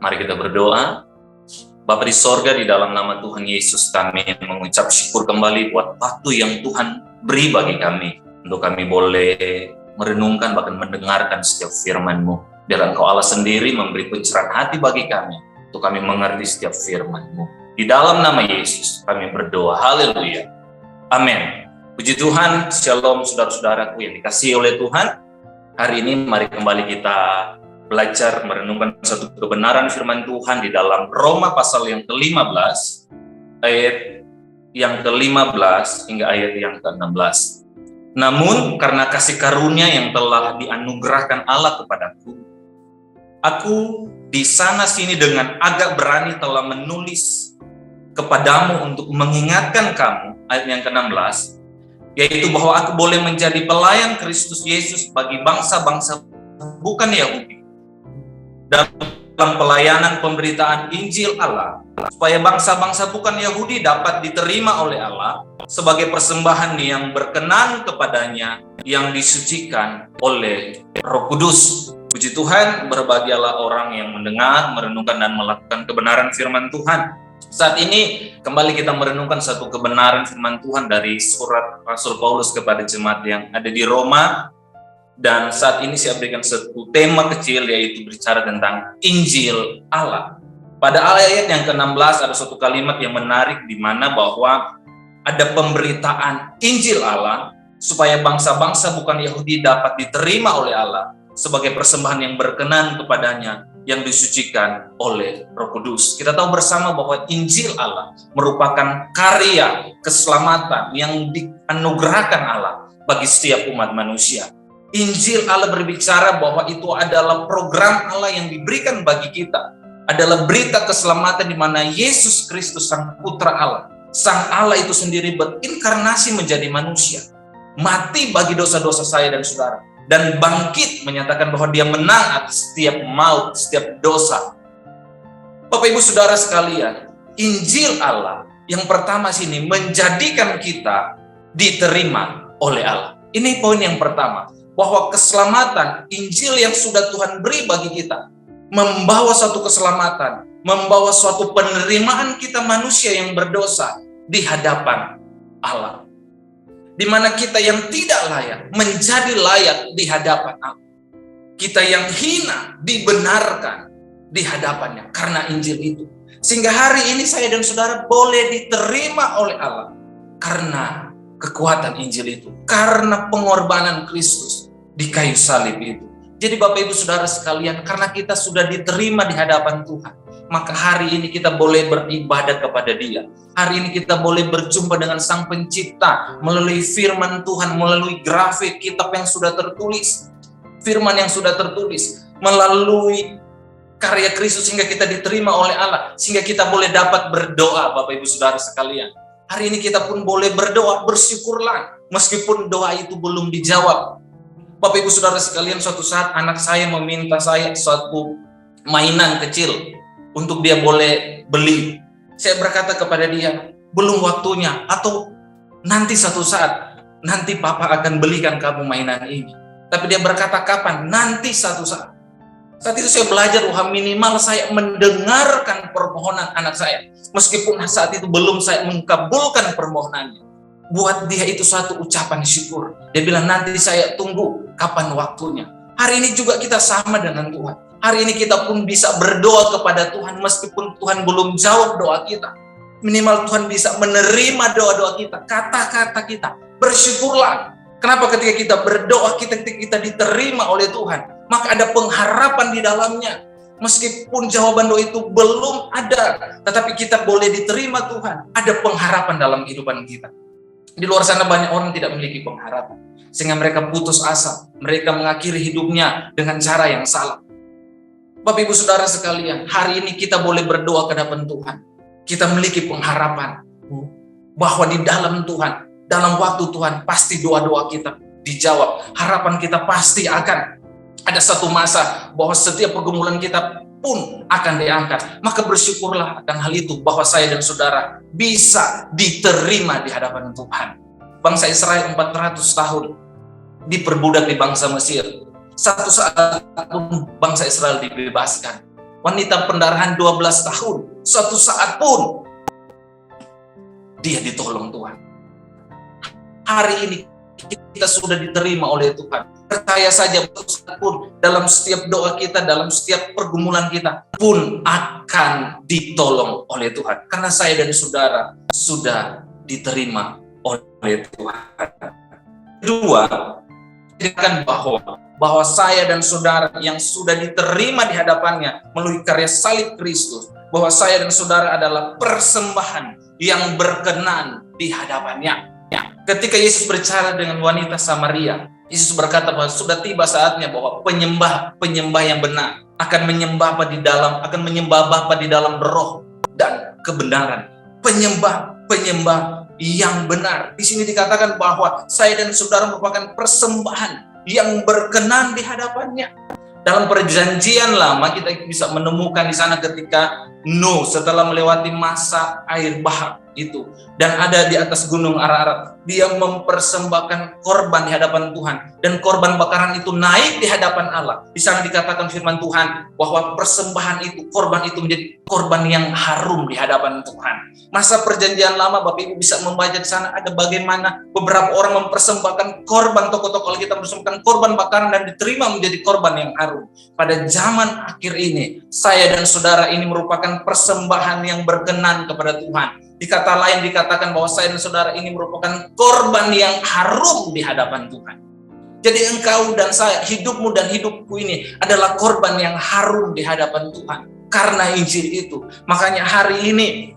Mari kita berdoa. Bapa di sorga, di dalam nama Tuhan Yesus kami mengucap syukur kembali buat waktu yang Tuhan beri bagi kami, untuk kami boleh merenungkan bahkan mendengarkan setiap firman-Mu. Biarlah Engkau Allah sendiri memberi pencerahan hati bagi kami, untuk kami mengerti setiap firman-Mu. Di dalam nama Yesus kami berdoa, haleluya, amin. Puji Tuhan, shalom saudara-saudaraku yang dikasihi oleh Tuhan. Hari ini mari kembali kita belajar merenungkan satu kebenaran firman Tuhan di dalam Roma pasal yang ke-15, ayat yang ke-15 hingga ayat yang ke-16. Namun karena kasih karunia yang telah dianugerahkan Allah kepadaku, aku di sana sini dengan agak berani telah menulis kepadamu untuk mengingatkan kamu, ayat yang ke-16, yaitu bahwa aku boleh menjadi pelayan Kristus Yesus bagi bangsa-bangsa bukan Yahudi, dalam pelayanan pemberitaan Injil Allah, supaya bangsa-bangsa bukan Yahudi dapat diterima oleh Allah sebagai persembahan yang berkenan kepadanya, yang disucikan oleh Roh Kudus. Puji Tuhan, berbahagialah orang yang mendengar, merenungkan, dan melakukan kebenaran firman Tuhan. Saat ini kembali kita merenungkan satu kebenaran firman Tuhan dari surat Rasul Paulus kepada jemaat yang ada di Roma. Dan saat ini saya berikan satu tema kecil, yaitu berbicara tentang Injil Allah. Pada ayat yang ke-16 ada satu kalimat yang menarik, di mana bahwa ada pemberitaan Injil Allah supaya bangsa-bangsa bukan Yahudi dapat diterima oleh Allah sebagai persembahan yang berkenan kepadanya, yang disucikan oleh Roh Kudus. Kita tahu bersama bahwa Injil Allah merupakan karya keselamatan yang dianugerahkan Allah bagi setiap umat manusia. Injil Allah berbicara bahwa itu adalah program Allah yang diberikan bagi kita. Adalah berita keselamatan di mana Yesus Kristus, Sang Putra Allah, Sang Allah itu sendiri berinkarnasi menjadi manusia, mati bagi dosa-dosa saya dan saudara, dan bangkit menyatakan bahwa Dia menang atas setiap maut, setiap dosa. Bapak Ibu Saudara sekalian, Injil Allah yang pertama sini menjadikan kita diterima oleh Allah. Ini poin yang pertama, bahwa keselamatan Injil yang sudah Tuhan beri bagi kita membawa suatu keselamatan, membawa suatu penerimaan kita manusia yang berdosa di hadapan Allah, di mana kita yang tidak layak menjadi layak di hadapan Allah. Kita yang hina dibenarkan di hadapannya karena Injil itu. Sehingga hari ini saya dan saudara boleh diterima oleh Allah karena kekuatan Injil itu, karena pengorbanan Kristus di kayu salib itu. Jadi Bapak Ibu Saudara sekalian, karena kita sudah diterima di hadapan Tuhan, maka hari ini kita boleh beribadah kepada Dia. Hari ini kita boleh berjumpa dengan Sang Pencipta melalui firman Tuhan, melalui grafik kitab yang sudah tertulis, firman yang sudah tertulis, melalui karya Kristus sehingga kita diterima oleh Allah, sehingga kita boleh dapat berdoa. Bapak Ibu Saudara sekalian, hari ini kita pun boleh berdoa, bersyukurlah meskipun doa itu belum dijawab. Bapak Ibu Saudara sekalian, suatu saat anak saya meminta saya suatu mainan kecil untuk dia boleh beli. Saya berkata kepada dia, belum waktunya, atau nanti suatu saat, nanti Papa akan belikan kamu mainan ini. Tapi dia berkata kapan? Nanti suatu saat. Saat itu saya belajar bahwa minimal saya mendengarkan permohonan anak saya. Meskipun saat itu belum saya mengabulkan permohonannya. Buat dia itu suatu ucapan syukur. Dia bilang nanti saya tunggu kapan waktunya. Hari ini juga kita sama dengan Tuhan. Hari ini kita pun bisa berdoa kepada Tuhan meskipun Tuhan belum jawab doa kita. Minimal Tuhan bisa menerima doa-doa kita, kata-kata kita. Bersyukurlah. Kenapa ketika kita berdoa, kita diterima oleh Tuhan, maka ada pengharapan di dalamnya. Meskipun jawaban doa itu belum ada, tetapi kita boleh diterima Tuhan. Ada pengharapan dalam kehidupan kita. Di luar sana banyak orang tidak memiliki pengharapan, sehingga mereka putus asa, mereka mengakhiri hidupnya dengan cara yang salah. Bapak Ibu Saudara sekalian, hari ini kita boleh berdoa ke hadapan Tuhan. Kita memiliki pengharapan bahwa di dalam Tuhan, dalam waktu Tuhan, pasti doa-doa kita dijawab. Harapan kita pasti akan ada satu masa bahwa setiap pergumulan kita pun akan diangkat. Maka bersyukurlah akan hal itu, bahwa saya dan saudara bisa diterima di hadapan Tuhan. Bangsa Israel 400 tahun diperbudak di bangsa Mesir. Satu saat pun bangsa Israel dibebaskan. wanita pendarahan 12 tahun, suatu saat pun dia ditolong Tuhan. Hari ini kita sudah diterima oleh Tuhan. Percaya saja pun dalam setiap doa kita, dalam setiap pergumulan kita pun akan ditolong oleh Tuhan. Karena saya dan saudara sudah diterima oleh Tuhan. Kedua, dikatakan bahwa saya dan saudara yang sudah diterima di hadapannya melalui karya salib Kristus, bahwa saya dan saudara adalah persembahan yang berkenan di hadapannya. Ketika Yesus berbicara dengan wanita Samaria, Yesus berkata bahwa sudah tiba saatnya bahwa penyembah yang benar akan menyembah Bapa di dalam roh dan kebenaran. Penyembah yang benar. Di sini dikatakan bahwa saya dan saudara merupakan persembahan yang berkenan di hadapannya. Dalam perjanjian lama kita bisa menemukan di sana ketika Nuh setelah melewati masa air bah itu dan ada di atas gunung Ararat, dia mempersembahkan korban di hadapan Tuhan dan korban bakaran itu naik di hadapan Allah. Di sana dikatakan firman Tuhan bahwa persembahan itu, korban itu menjadi korban yang harum di hadapan Tuhan. Masa perjanjian lama Bapak Ibu bisa membaca di sana ada bagaimana beberapa orang mempersembahkan korban, tokoh-tokoh kita mempersembahkan korban bakaran dan diterima menjadi korban yang harum. Pada zaman akhir ini, saya dan saudara ini merupakan persembahan yang berkenan kepada Tuhan. Di kata lain dikatakan bahwa saya dan saudara ini merupakan korban yang harum di hadapan Tuhan. Jadi engkau dan saya, hidupmu dan hidupku ini adalah korban yang harum di hadapan Tuhan. Karena Injil itu. Makanya hari ini,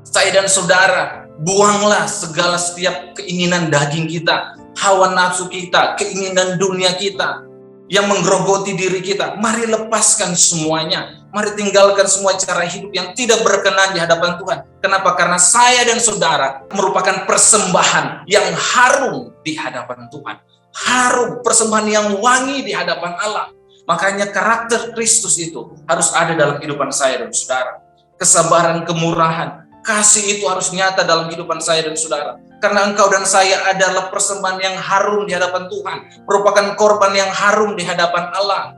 saya dan saudara, buanglah segala setiap keinginan daging kita, hawa nafsu kita, keinginan dunia kita, yang menggerogoti diri kita. Mari lepaskan semuanya. Mari tinggalkan semua cara hidup yang tidak berkenan di hadapan Tuhan. Kenapa? Karena saya dan saudara merupakan persembahan yang harum di hadapan Tuhan. Harum, persembahan yang wangi di hadapan Allah. Makanya karakter Kristus itu harus ada dalam kehidupan saya dan saudara. Kesabaran, kemurahan, kasih itu harus nyata dalam kehidupan saya dan saudara. Karena engkau dan saya adalah persembahan yang harum di hadapan Tuhan. Merupakan korban yang harum di hadapan Allah.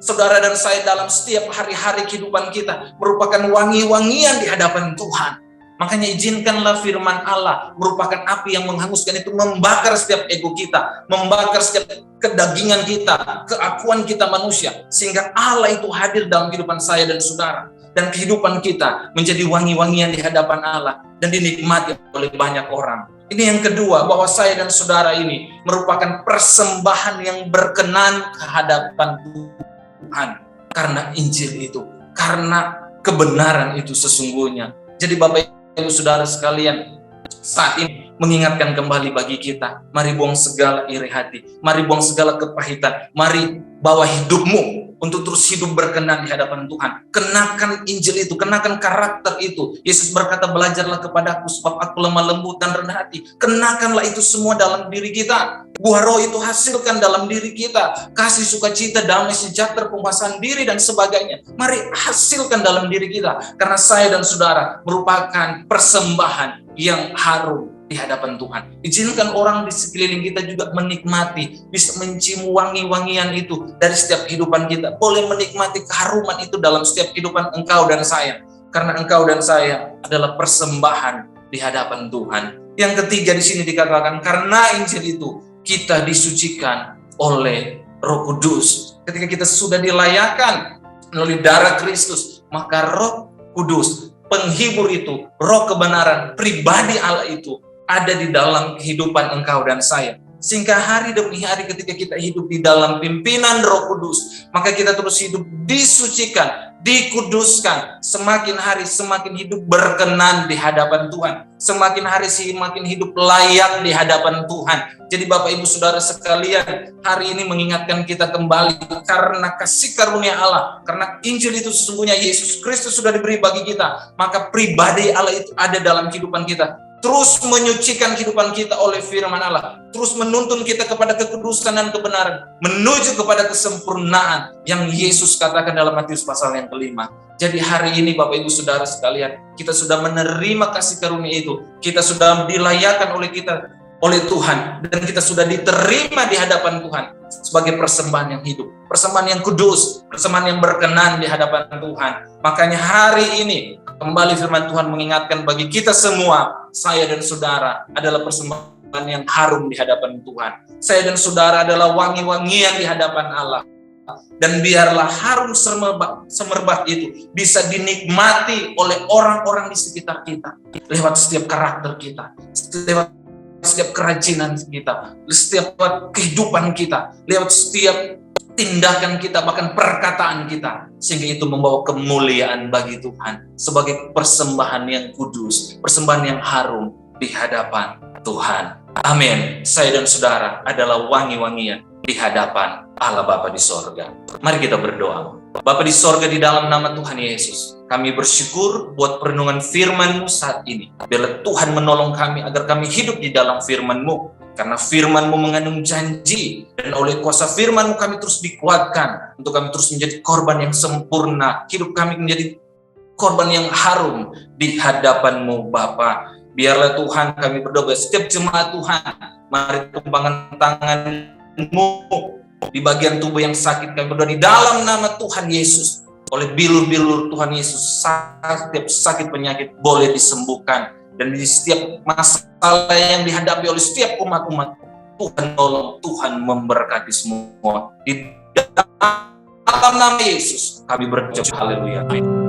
Saudara dan saya dalam setiap hari-hari kehidupan kita merupakan wangi-wangian di hadapan Tuhan. Makanya izinkanlah firman Allah merupakan api yang menghanguskan itu, membakar setiap ego kita, membakar setiap kedagingan kita, keakuan kita manusia, sehingga Allah itu hadir dalam kehidupan saya dan saudara. Dan kehidupan kita menjadi wangi-wangian di hadapan Allah dan dinikmati oleh banyak orang. Ini yang kedua, bahwa saya dan saudara ini merupakan persembahan yang berkenan ke hadapan Tuhan. Karena Injil itu, karena kebenaran itu sesungguhnya. Jadi Bapak Ibu Saudara sekalian, saat ini mengingatkan kembali bagi kita, mari buang segala iri hati, mari buang segala kepahitan, mari bawa hidupmu untuk terus hidup berkenan di hadapan Tuhan. Kenakan Injil itu, kenakan karakter itu. Yesus berkata, belajarlah kepadaku sebab aku lemah lembut dan rendah hati. Kenakanlah itu semua dalam diri kita. Buah roh itu hasilkan dalam diri kita. Kasih, sukacita, damai, sejahtera, penguasaan diri, dan sebagainya. Mari hasilkan dalam diri kita. Karena saya dan saudara merupakan persembahan yang harum di hadapan Tuhan. Izinkan orang di sekeliling kita juga menikmati, bisa mencium wangi-wangian itu dari setiap kehidupan kita. Boleh menikmati keharuman itu dalam setiap kehidupan engkau dan saya. Karena engkau dan saya adalah persembahan di hadapan Tuhan. Yang ketiga di sini dikatakan, karena Injil itu kita disucikan oleh Roh Kudus. Ketika kita sudah dilayakkan melalui darah Kristus, maka Roh Kudus, penghibur itu, Roh kebenaran, pribadi Allah itu ada di dalam kehidupan engkau dan saya. Sehingga hari demi hari ketika kita hidup di dalam pimpinan Roh Kudus, maka kita terus hidup disucikan, dikuduskan. Semakin hari semakin hidup berkenan di hadapan Tuhan. Semakin hari semakin hidup layak di hadapan Tuhan. Jadi Bapak Ibu Saudara sekalian, hari ini mengingatkan kita kembali karena kasih karunia Allah, karena Injil itu sesungguhnya Yesus Kristus sudah diberi bagi kita, maka pribadi Allah itu ada dalam kehidupan kita. Terus menyucikan kehidupan kita oleh firman Allah. Terus menuntun kita kepada kekudusan dan kebenaran. Menuju kepada kesempurnaan yang Yesus katakan dalam Matius pasal yang kelima. Jadi hari ini Bapak Ibu Saudara sekalian, kita sudah menerima kasih karunia itu. Kita sudah dilayakkan oleh Tuhan. Dan kita sudah diterima di hadapan Tuhan. sebagai persembahan yang hidup, persembahan yang kudus, persembahan yang berkenan di hadapan Tuhan. Makanya hari ini kembali firman Tuhan mengingatkan bagi kita semua, saya dan saudara adalah persembahan yang harum di hadapan Tuhan. Saya dan saudara adalah wangi-wangian di hadapan Allah. Dan biarlah harum semerbak itu bisa dinikmati oleh orang-orang di sekitar kita, lewat setiap karakter kita, lewat setiap kerajinan kita, setiap kehidupan kita, lewat setiap tindakan kita, bahkan perkataan kita, sehingga itu membawa kemuliaan bagi Tuhan sebagai persembahan yang kudus, persembahan yang harum di hadapan Tuhan. Amin. Saya dan saudara adalah wangi-wangian di hadapan Allah Bapa di sorga. Mari kita berdoa. Bapa di sorga, di dalam nama Tuhan Yesus, kami bersyukur buat perenungan firman-Mu saat ini. Biarlah Tuhan menolong kami agar kami hidup di dalam firman-Mu. Karena firman-Mu mengandung janji, dan oleh kuasa firman-Mu kami terus dikuatkan untuk kami terus menjadi korban yang sempurna. Hidup kami menjadi korban yang harum di hadapan-Mu Bapa. Biarlah Tuhan, kami berdoa setiap jemaat Tuhan, mari tumpangkan tangan-Mu di bagian tubuh yang sakit, kami berdoa di dalam nama Tuhan Yesus. Oleh bilur-bilur Tuhan Yesus, setiap sakit penyakit boleh disembuhkan. Dan di setiap masalah yang dihadapi oleh setiap umat-umat, Tuhan tolong, Tuhan memberkati semua. Di dalam nama Yesus kami berdoa, haleluya. Amin.